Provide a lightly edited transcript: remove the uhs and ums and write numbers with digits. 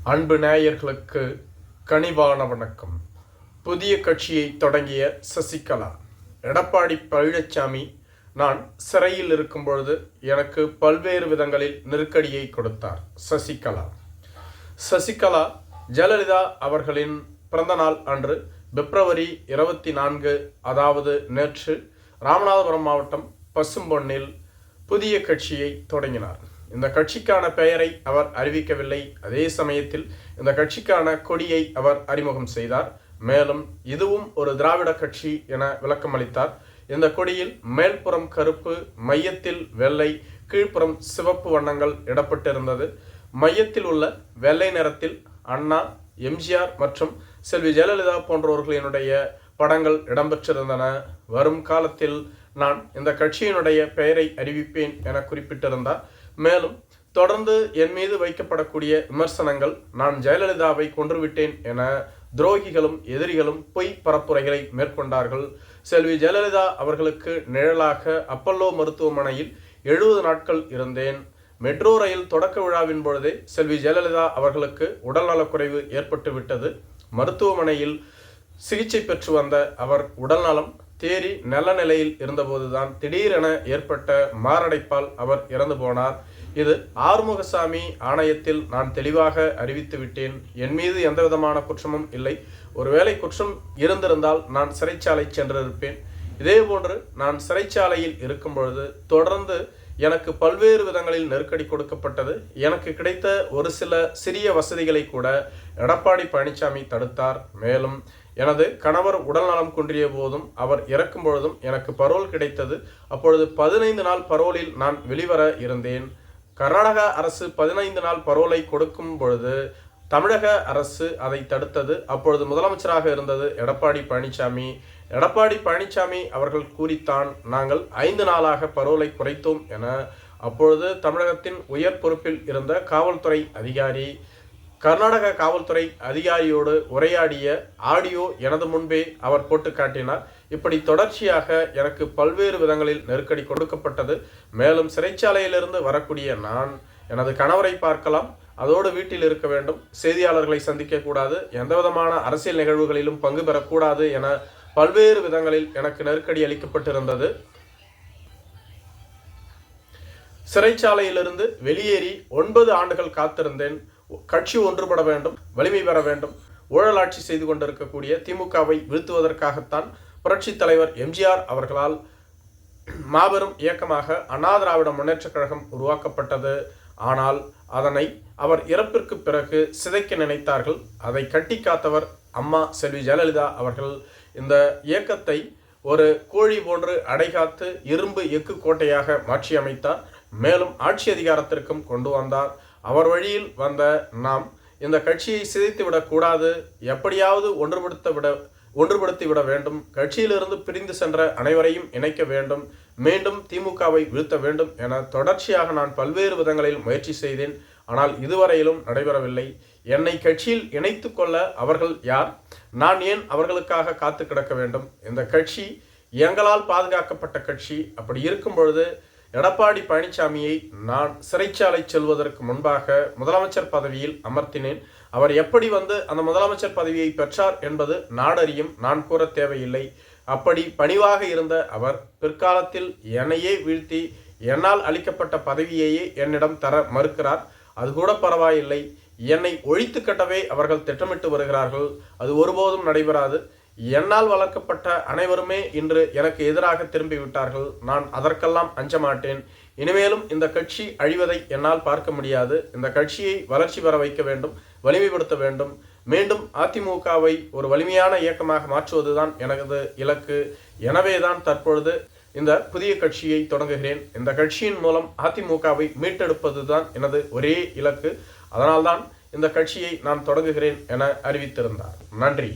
அன்பு நேயர்களுக்கு கனிவான வணக்கம். புதிய கட்சியை தொடங்கிய சசிகலா. எடப்பாடி பழனிசாமி நான் சிறையில் இருக்கும் பொழுது எனக்கு பல்வேறு விதங்களில் நெருக்கடியை கொடுத்தார். சசிகலா ஜெயலலிதா அவர்களின் பிறந்தநாள் அன்று பிப்ரவரி 24, அதாவது நேற்று, ராமநாதபுரம் மாவட்டம் பசும்பொன்னில் புதிய கட்சியை தொடங்கினார். இந்த கட்சிக்கான பெயரை அவர் அறிவிக்கவில்லை. அதே சமயத்தில் இந்த கட்சிக்கான கொடியை அவர் அறிமுகம் செய்தார். மேலும் இதுவும் ஒரு திராவிட கட்சி என விளக்கம் அளித்தார். இந்த கொடியில் மேல்புறம் கருப்பு, மையத்தில் வெள்ளை, கீழ்ப்புறம் சிவப்பு வண்ணங்கள் இடப்பட்டிருந்தது. மையத்தில் உள்ள வெள்ளை நிறத்தில் அண்ணா, எம்ஜிஆர் மற்றும் செல்வி ஜெயலலிதா போன்றவர்களினுடைய படங்கள் இடம்பெற்றிருந்தன. வரும் காலத்தில் நான் இந்த கட்சியினுடைய பெயரை அறிவிப்பேன் என குறிப்பிட்டிருந்தார். மேலும் தொடர்ந்து என் மீது வைக்கப்படக்கூடிய விமர்சனங்கள் நான் ஜெயலலிதாவை கொன்றுவிட்டேன் என துரோகிகளும் எதிரிகளும் பொய் பரப்புரைகளை மேற்கொண்டார்கள். செல்வி ஜெயலலிதா அவர்களுக்கு நிழலாக அப்பல்லோ மருத்துவமனையில் 70 நாட்கள் இருந்தேன். மெட்ரோ ரயில் தொடக்க விழாவின் பொழுதே செல்வி ஜெயலலிதா அவர்களுக்கு உடல்நலக்குறைவு ஏற்பட்டு விட்டது. மருத்துவமனையில் சிகிச்சை பெற்று வந்த அவர் உடல்நலம் தேறி நல்ல நிலையில் இருந்தபோதுதான் திடீரென ஏற்பட்ட மாரடைப்பால் அவர் இறந்து போனார். இது ஆறுமுகசாமி ஆணையத்தில் நான் தெளிவாக அறிவித்து விட்டேன். என் மீது எந்த விதமான குற்றமும் இல்லை. ஒருவேளை குற்றம் இருந்திருந்தால் நான் சிறைச்சாலை சென்றிருப்பேன். இதேபோன்று நான் சிறைச்சாலையில் இருக்கும் பொழுது தொடர்ந்து எனக்கு பல்வேறு விதங்களில் நெருக்கடி கொடுக்கப்பட்டது. எனக்கு கிடைத்த ஒரு சில சிறிய வசதிகளை கூட எடப்பாடி பழனிசாமி தடுத்தார். மேலும் எனது கணவர் உடல்நலம் குன்றிய போதும் அவர் இறக்கும் பொழுதும் எனக்கு பரோல் கிடைத்தது. அப்பொழுது 15 நாள் பரோலில் நான் வெளிவர இருந்தேன். கர்நாடக அரசு 15 நாள் பரோலை கொடுக்கும் பொழுது தமிழக அரசு அதை தடுத்தது. அப்பொழுது முதலமைச்சராக இருந்தது எடப்பாடி பழனிசாமி. எடப்பாடி பழனிசாமி அவர்கள் கூறித்தான் நாங்கள் 5 நாளாக பரோலை குறைத்தோம் என. அப்பொழுது தமிழகத்தின் உயர் பொறுப்பில் இருந்த காவல்துறை அதிகாரி கர்நாடக காவல்துறை அதிகாரியோடு உரையாடிய ஆடியோ எனது முன்பே அவர் போட்டு காட்டினார். இப்படி தொடர்ச்சியாக எனக்கு பல்வேறு விதங்களில் நெருக்கடி கொடுக்கப்பட்டது. மேலும் சிறைச்சாலையிலிருந்து வரக்கூடிய நான் எனது கணவரை பார்க்கலாம், அதோடு வீட்டில் இருக்க வேண்டும், செய்தியாளர்களை சந்திக்க கூடாது, எந்த விதமான அரசியல் நிகழ்வுகளிலும் பங்கு பெறக்கூடாது என பல்வேறு விதங்களில் எனக்கு நெருக்கடி அளிக்கப்பட்டிருந்தது. சிறைச்சாலையிலிருந்து வெளியேறி 9 ஆண்டுகள் காத்திருந்தேன். கட்சி ஒன்றுபட வேண்டும், வலிமை பெற வேண்டும். ஊழலாட்சி செய்து கொண்டிருக்கக்கூடிய திமுகவை வீழ்த்துவதற்காகத்தான் புரட்சி தலைவர் எம்ஜிஆர் அவர்களால் மாபெரும் இயக்கமாக அண்ணா திராவிட முன்னேற்றக் கழகம் உருவாக்கப்பட்டது. ஆனால் அதனை அவர் இறப்பிற்கு பிறகு சிதைக்க நினைத்தார்கள். அதை கட்டி காத்தவர் அம்மா செல்வி ஜெயலலிதா அவர்கள். இந்த இயக்கத்தை ஒரு கோழி போன்று அடைகாத்து இரும்பு எக்கு கோட்டையாக மாற்றி அமைத்தார். மேலும் ஆட்சி அதிகாரத்திற்கும் கொண்டு வந்தார். அவர் வழியில் வந்த நாம் இந்த கட்சியை சிதைத்து விடக்கூடாது, எப்படியாவது ஒன்றுபடுத்தி விட வேண்டும், கட்சியிலிருந்து பிரிந்து சென்ற அனைவரையும் இணைக்க வேண்டும், மீண்டும் திமுகவை வீழ்த்த வேண்டும் என தொடர்ச்சியாக நான் பல்வேறு விதங்களில் முயற்சி செய்தேன். ஆனால் இதுவரையிலும் நடைபெறவில்லை. என்னை கட்சியில் இணைத்து கொள்ள அவர்கள் யார்? நான் ஏன் அவர்களுக்காக காத்து கிடக்க வேண்டும்? இந்த கட்சி எங்களால் பாதுகாக்கப்பட்ட கட்சி. அப்படி இருக்கும் பொழுது எடப்பாடி பழனிசாமியை நான் சிறைச்சாலை செல்வதற்கு முன்பாக முதலமைச்சர் பதவியில் அமர்த்தினேன். அவர் எப்படி வந்து அந்த முதலமைச்சர் பதவியை பெற்றார் என்பது நாடறியும், நான் கூற தேவையில்லை. அப்படி பணிவாக இருந்த அவர் பிற்காலத்தில் என்னையே வீழ்த்தி என்னால் அளிக்கப்பட்ட பதவியையே என்னிடம் தர மறுக்கிறார். அது கூட பரவாயில்லை, என்னை ஒழித்து கட்டவே அவர்கள் திட்டமிட்டு வருகிறார்கள். அது ஒருபோதும் நடைபெறாது. என்னால் வளர்க்கப்பட்ட அனைவருமே இன்று எனக்கு எதிராக திரும்பி விட்டார்கள். நான் அதற்கெல்லாம் அஞ்ச மாட்டேன். இனிமேலும் இந்த கட்சி அழிவதை என்னால் பார்க்க முடியாது. இந்த கட்சியை வளர்ச்சி பெற வைக்க வேண்டும், வலிமைப்படுத்த வேண்டும். மீண்டும் அதிமுகவை ஒரு வலிமையான இயக்கமாக மாற்றுவதுதான் எனது இலக்கு. எனவேதான் தற்பொழுது இந்த புதிய கட்சியை தொடங்குகிறேன். இந்த கட்சியின் மூலம் அதிமுகவை மீட்டெடுப்பதுதான் எனது ஒரே இலக்கு. அதனால்தான் இந்த கட்சியை நான் தொடங்குகிறேன் என அறிவித்திருந்தார். நன்றி.